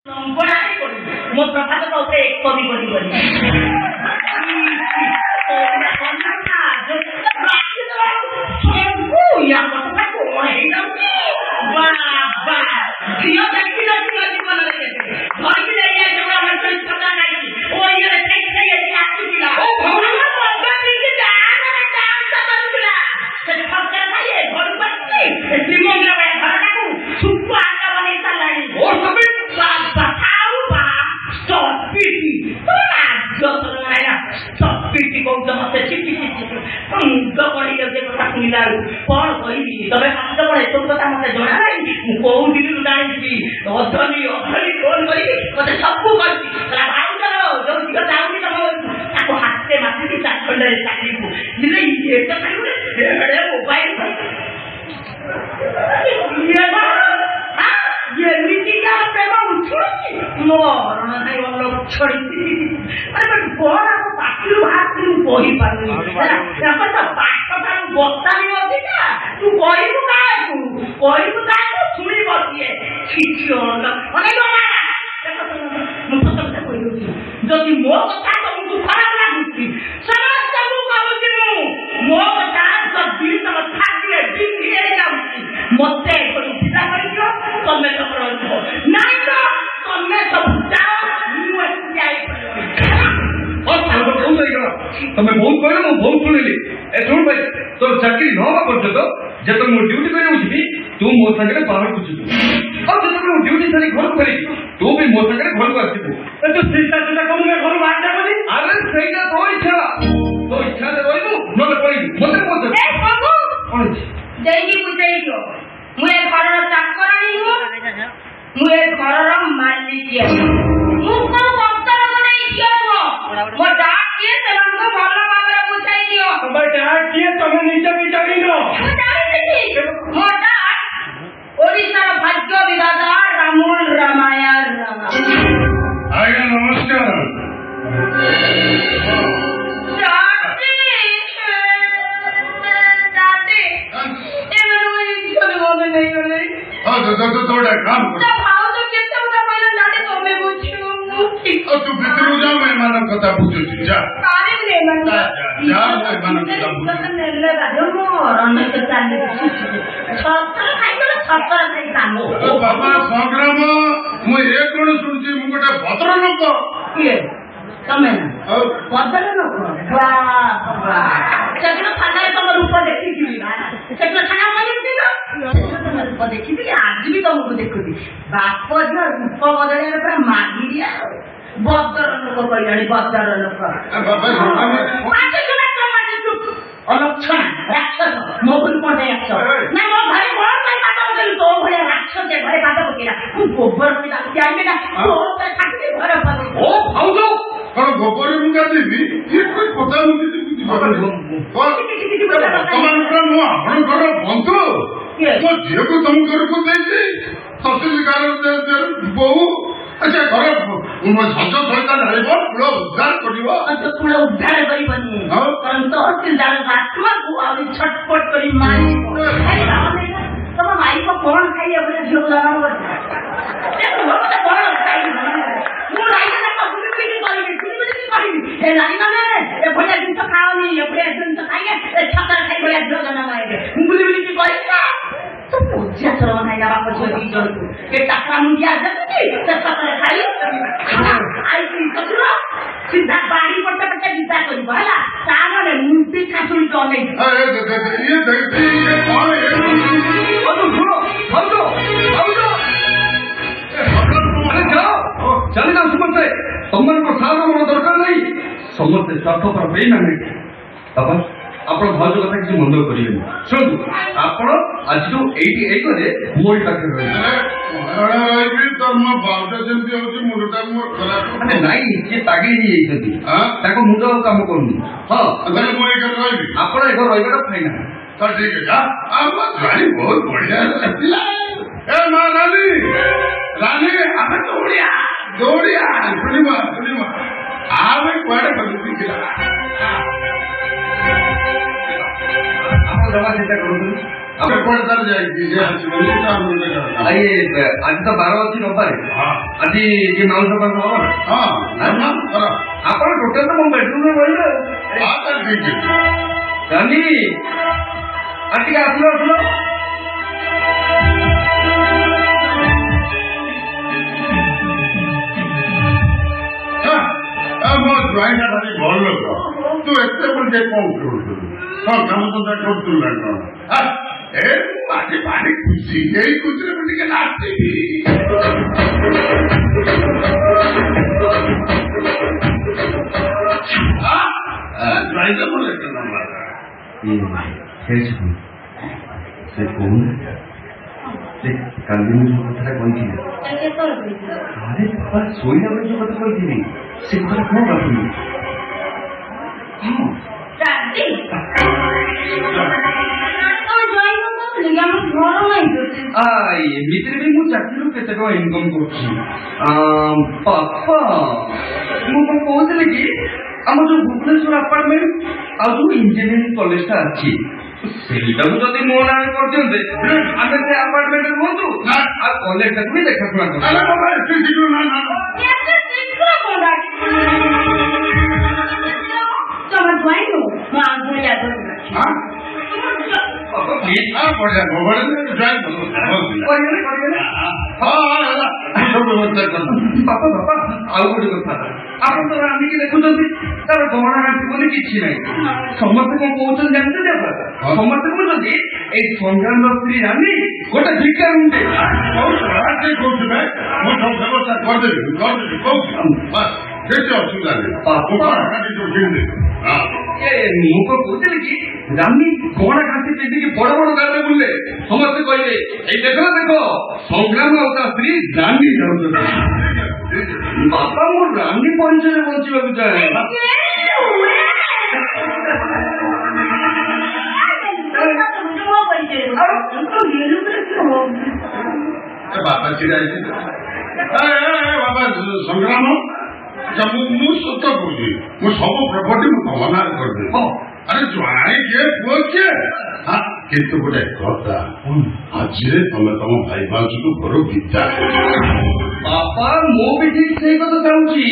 ମୋ ପ୍ରଭାତ କହୁଛେ କବି ବୋଲି ବୋଲି कौन कह तबे पाठ पढ़े सब कथा मत जना ना कौ दिन जानी अधनी अधनी फोन कर मत सबको भाई चलो जो झील जाऊँगी तुम हाथे माथि चाखंडे चाकरी को मोबाइल छड़ी अरे कौन पाखी बाहर कही पार बस्ता भी अच्छी ना तू कहू क्या शुणी बसिए जदि मो कथा तुमको खराब लगुच समस्त कहूँ मो कथा जदि तुम छाती मत चिंता कर तमें सब नहीं तो तमें सब जाओ तमें बहुत कहल मु बहुत शुणिली ए शुण भाई तोर चाकरी न हवा पर्यंत जब मु ड्यूटी कर तू मो सागर बाहर को जीव और जब मु ड्यूटी सारी घर को फेरी तू भी मो सागर घर को आसबू तू सीधा सीधा कहू मैं घर बाहर जा बोली अरे सहीटा तो इच्छा से रहबू न पड़ी मते पछ ए बाबू कोन देगी बुझाई दियो मु ए घरर चाकरानी हूं मु ए घरर मालिक मु को बक्तर बने इज्जत हो मो डाक के सेनको भलो भाबरे बुझाई दियो अब डाक के तमे निजे भी जानी नो मु जानी मो डाक ओडिसा भाग्य विधाता रामुल रामाया रामा आज्ञा नमस्कार थोड़ा काम तू भीतर जा मेहमान कथा बुझु जा बाबा संग्राम मुझे कौन शुणुची मु गोटे भद्र लोक तमें भद्र लोक सेदिन थाना तुम रूप देखी सेदिन थाना रूप देखी आज भी तुमको देखुदी बाप झील रूप बदल पूरा मागिरिया बदर लोक कहलानी बदर लोक अलक्षण राक्षस मो को कौन ना मो घरे कौन तो भाई राक्षस घरे बात पकेला गोबर जाने ना घर ओ भाउज कौन गोबर मुंगा देवी ये कोई पता नहीं बंधु तो झील को तुम घर को देती तहसीलदार बहु अच्छा घर सज सहित ढाब कूल उद्धार कर कूल उद्धार करनी तहसीलदार आत्मा को छटपट कर मारी तुम माई को कौन खाइए बोले झील लगा कौन खाई बढ़िया जिन खाओनी बढ़िया जिन खाइए छतर खाई बढ़िया झील लगा बुली बुली की तो पूजा चलो नहीं ना बाप झोली जल के टाका मुंडिया जति से छतर खाई आई की कचरा सीधा बाड़ी पट्टा पट्टा गीता करी बहला सामने मुंडी कासुली तो नहीं ये देखती ये कौन है सुनो भाउजो अरे जाओ चले जाओ समझते तुमन को सारा मन दरकार नहीं समझते स्वार्थ पर बेईमान बाबा आपण भाउज कथा किसी मंद करेंगे शुणु आपण आज जो ये मोरी पाखे रही नाई सी तागी मुंड कम करूनी हाँ आपण एक रहा फाइनाल तो ठीक है बहुत बढ़िया ए माँ रानी रानी आमे दौड़िया दौड़िया सुनिमा आमे कुआड़े बदलती जमा चिंता करूँ ଆମେ କୁଆଡେ ତାର ଯାଇଛି ସେ ଆସିବନି ଆଜି ତ 12 ଅଛି ରବିବାର ଆଜି ଟିକେ ମାଉସ ପାଖ ହବ ଆପଣ ଟୋଟାଲ ତ ମୋ ବେଡରୁମରେ ରହିଲେ ରାନୀ ଆଉ ଟିକେ ଆସିଲ ଆସିଲ ମୋ ଜ୍ୱାଇଁଟା ଭାରି ଭଲ ଲୋକ ତୁ ଏତେ ବୁଝେ କଣ କରୁଥିଲୁ କଣ କାମ ଧନ୍ଦା କରୁଥିଲୁ ନା କଣ ଆଜି ଭାରି ଖୁସି ଏଇ ଖୁସିରେ ମୁଁ ଟିକେ ନାଚିବି ଜ୍ୱାଇଁଟା ମୋର ଏକ ନମ୍ବର ସେ କହୁନ ସେ କାଲି ମୁଁ ଯୋଉ କଥାଟା କହିଥିଲି ଆରେ ବାପା ଶୋଇଲା ବେଳେ ଯୋଉ କଥା କହିଥିଲି ସେ କଥା କଣ ଭାବିଲି ଏମିତିରେ ବି ମୁଁ ଚାକିରିରୁ କେତେ ଟଙ୍କା ଇନକମ୍ କରୁଛି ବାପା ମୁଁ କଣ କହୁଥିଲି କି ଆମର ଯୋଉ ଭୁବନେଶ୍ୱର ଆପାର୍ଟମେଣ୍ଟ ଆଉ ଯୋଉ ଇଞ୍ଜିନିୟରିଂ କଲେଜଟା ଅଛି ସେଇଟାକୁ ଯଦି ମୋ ନାଁରେ କରିଦିଅନ୍ତେ ଆମେ ସେ ଆପାର୍ଟମେଣ୍ଟରେ ରୁହନ୍ତୁ ଆଉ କଲେଜଟାକୁ ବି ଦେଖାଶୁଣା କରୁ ବାପା ବାପା ଆଉ ଗୋଟେ କଥା ଆପଣ ତ ରାନ୍ଧିକି ଦେଖୁଛନ୍ତି ତାର ଗହଣା ରାନ୍ଧି ବୋଲି କିଛି ନାହିଁ ସମସ୍ତେ କଣ କହୁଛନ୍ତି ଜାଣିଛନ୍ତି ଆପଣ ସମସ୍ତେ କହୁଛନ୍ତି ଏଇ ସଂଗ୍ରାମର ସ୍ତ୍ରୀ ରାନ୍ଧି ଗୋଟେ ଭିକ୍ଷା ରୁହେ କହୁଥିବେ ମୁଁ ସବୁ ବ୍ୟବସ୍ଥା କରିଦେବି କିଛି ଅସୁବିଧା ନାହିଁ ମୁଁ କଣ କହୁଥିଲି କି ରାନୀ ଗହଣା ଘାଣ୍ଟି ପିନ୍ଧିକି ବଡ ବଡ ଗାଡ଼ିରେ ବୁଲିଲେ ସମସ୍ତେ କହିଲେ ଏଇ ଦେଖ ଦେଖ ସଂଗ୍ରାମ ଆଉ ତା ସ୍ତ୍ରୀ ରାନୀ ଯାଉଛନ୍ତି ବାପା ମୁଁ ରାନୀ ପରିଚୟରେ ବଞ୍ଚିବାକୁ ଚାହେଁ ବାପା ଛିଡ଼ା ହେଇଛି ବାପା ସଂଗ୍ରାମ ମୁଁ ସତ କହୁଛି ମୁଁ ସବୁ ପ୍ରପର୍ଟି ମୁଁ ତମ ନାଁରେ କରିଦେବି ଆରେ ଜ୍ୱାଇଁ କିଏ ପୁଅ କିଏ କିନ୍ତୁ ଗୋଟେ କଥା ଆଜିରେ ତମେ ତମ ଭାଇ ଭାଉଜକୁ ଘର ବିଦା ବାପା ମୁଁ ବି ଠିକ ସେଇ କଥା ଚାହୁଁଛି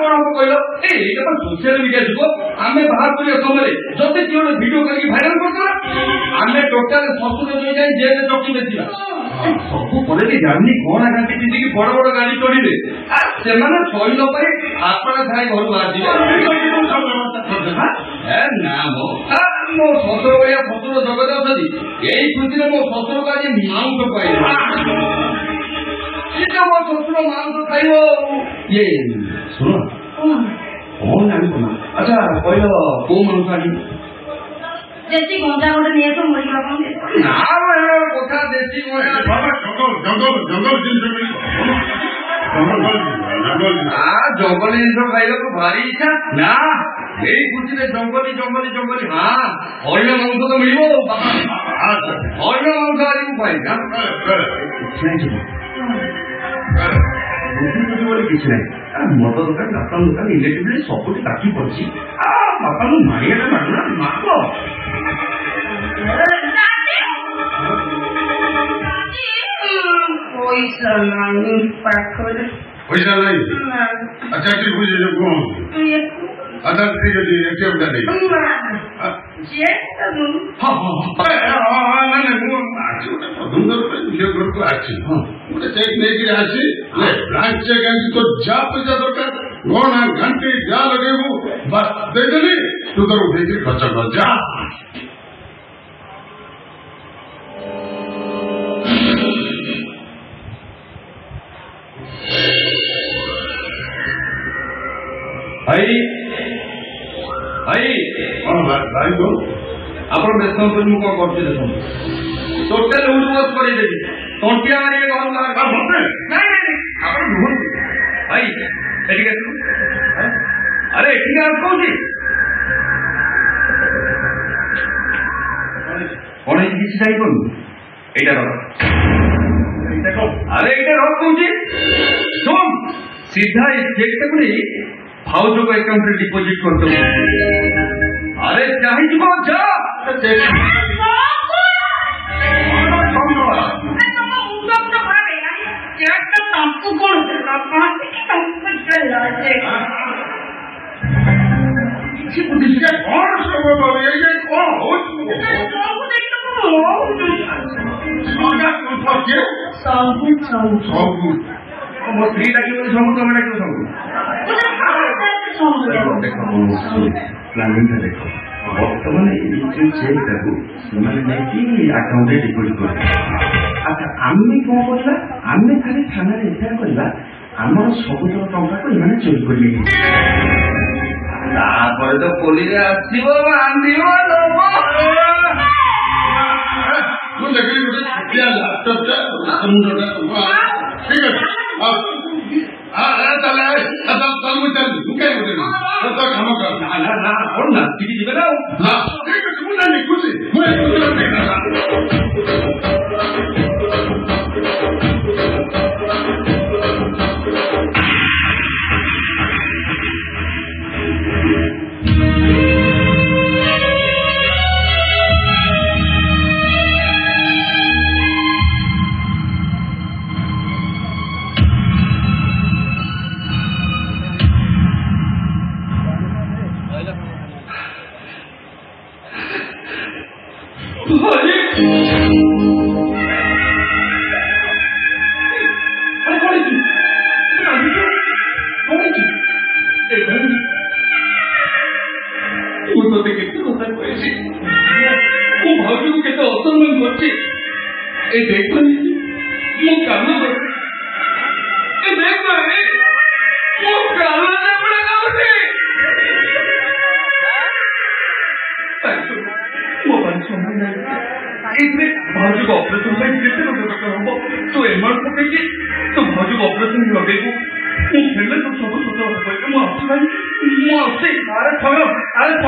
କଣ ହବ କହିଲ ଏଇଟା ତ ସୋସିଆଲ ମିଡିଆ ଯୁଗ ଆମେ ବାହାର କରିବା ସମୟରେ ଯଦି କିଏ ଗୋଟେ ଭିଡିଓ କରିକି ଭାଇରାଲ କରିଦେଲା ଆମେ ଟୋଟାଲ ଶ୍ୱଶୁର ଯୋଉ ଯାଇ ଜେଲରେ ଚକି ବେଚିବା ସବୁ ପରେ ବି ଜାଣି କଣ ଗାଣ୍ଡି ପିନ୍ଧିକି ବଡ ବଡ ଗାଡି ଚଢିଲେ ସେମାନେ ସହି ନ ପାରି ଆପଣ ଥାଇ ଘରୁ ବାହାରିଯିବେ ନା ମୋ ଶ୍ୱଶୁର ଭଳିଆ ଶ୍ୱଶୁର ଜଗତ ଅଛନ୍ତି ଏଇ ଖୁସିରେ ମୋ ଶ୍ୱଶୁରକୁ ଆଜି ମାଉଁସ ପାଇବ ମୋ ଶ୍ୱଶୁର ମାଉଁସ ଖାଇବ ଇଏ ଶୁଣ କଣ ଜାଣିବ ନା ଆଚ୍ଛା କହିଲ କୋଉ ମାଉଁସ ଆଣିବ ଦେଶୀ ଗଞ୍ଜା ଗୋଟେ ନିଏ ତ ମରିବା ନା କଥା ଦେଶୀ ଜଙ୍ଗଲ ଜିନିଷ ଜଙ୍ଗଲ ଜିନିଷ ଖାଇବାକୁ ଭାରି ଇଚ୍ଛା ନା ଏଇ ଖୁସିରେ ଜଙ୍ଗଲି ଜଙ୍ଗଲି ଜଙ୍ଗଲି ହରିଣ ମାଂସ ତ ମିଳିବ ହରିଣ ମାଂସ ଆଜି ମୁଁ ପାଇବି କିଛି ନାହିଁ ମଦ ଦୋକାନ ରାସ୍ତା ଦୋକାନ ଇଲେକ୍ଟ୍ରିକ ସବୁଠି ତାକି ପଡିଛି ବାପାଙ୍କୁ ମାରିଆଟା ମାରୁନା ମାର ପଇସା ନାହିଁ ପାଖରେ ପଇସା ନାହିଁ ଆଚ୍ଛା ଠିକ ବୁଝିଲେ କଣ ଆଚ୍ଛା ଠିକ ଅଛି ଏଟିଏମଟା ନେଇ ମୁଁ ଝିଅ ଘରକୁ ଆସିଛି ଗୋଟେ ଚେକ୍ ନେଇକିରି ଆସି ବ୍ଲାଙ୍କ ଚେକ୍ ଆଣିଛି ତୋ ଯାହା ପଇସା ଦରକାର ଗହଣା ଘାଣ୍ଟି ଯାହା ଲଗେଇବୁ ବାସ୍ ଦେଇଦେଲି ତୁ ତୋର ଉଠେଇକିରି ଖର୍ଚ୍ଚ କର ଯା ଭାଇ କଣ ଆପଣ ବ୍ୟସ୍ତ ହୁଅନ୍ତୁ ମୁଁ କଣ କରୁଛି ଦେଖନ୍ତୁ ଟୋଟାଲ ଉଠବସ କରିଦେବି ତଣ୍ଟିଆ ମାରିବେ ଘର ଆପଣ ରୁହନ୍ତୁ ଭାଇ ଏଠିକି ଆସିବୁ ଆରେ ଏଠିକି ଆସ କହୁଛି କଣ ହେଇଛି କିଛି ଯାଇପାରୁନି ଏଇଟା ରହ ଆରେ ଏଇଟା ରହ କହୁଛି ଶୁଣ ସିଧା এই চেকটাକୁ ନେଇ ଭାଉଜଙ୍କ ଆକାଉଣ୍ଟରେ ଡିପୋଜିଟ୍ କରିଦେବୁ ଆରେ ଚାହିଁଯିବ ଯା ତାଙ୍କୁ କଣ ଆପଣ ଟିକେ ତାଙ୍କୁ ଚଲାଛେ କିଛି ବୁଝିଛି କଣ ସବୁ ଏଇ କଣ ହଉଛି ସବୁ ମୋ ସ୍ତ୍ରୀ ଡାକିବ ସବୁ ତମେ ଡାକିବ ସବୁ ଦେଖ ପ୍ଲାନିଂଟା ଦେଖ ବର୍ତ୍ତମାନ ଏଇ ଯୋଉ ଚେକଟାକୁ ସେମାନେ ନେଇକି ଆକାଉଣ୍ଟରେ ଡିପୋଜିଟ୍ କରିବେ। ଆଚ୍ଛା ଆମେ କଣ କରିବା ଆମେ ଖାଲି ଥାନାରେ ଏଫଆଇଆର କରିବା ଆମର ସବୁତକ ଟଙ୍କାକୁ ଏମାନେ ଚୋରି କରିବେ। ତାପରେ ତ ପୋଲିସ ଆସିବ ବାନ୍ଧିବ ଦବ। ମୁଁ ଦେଖିଲି ଗୋଟେ ଛୋଟିଆ ଲାପଟପଟା ମୁଣ୍ଡଟା ଠିକ ଅଛି ତାହେଲେ ମୁଁ ଚାଲିଲି ମୁଁ କାହିଁ ଗୋଟେ କାମ କର ନା କଣ ନା ଟିକେ ଯିବେ ନା ଠିକ ଅଛି ମୁଁ ଜାଣି ଖୁସି ମୁଁ अरे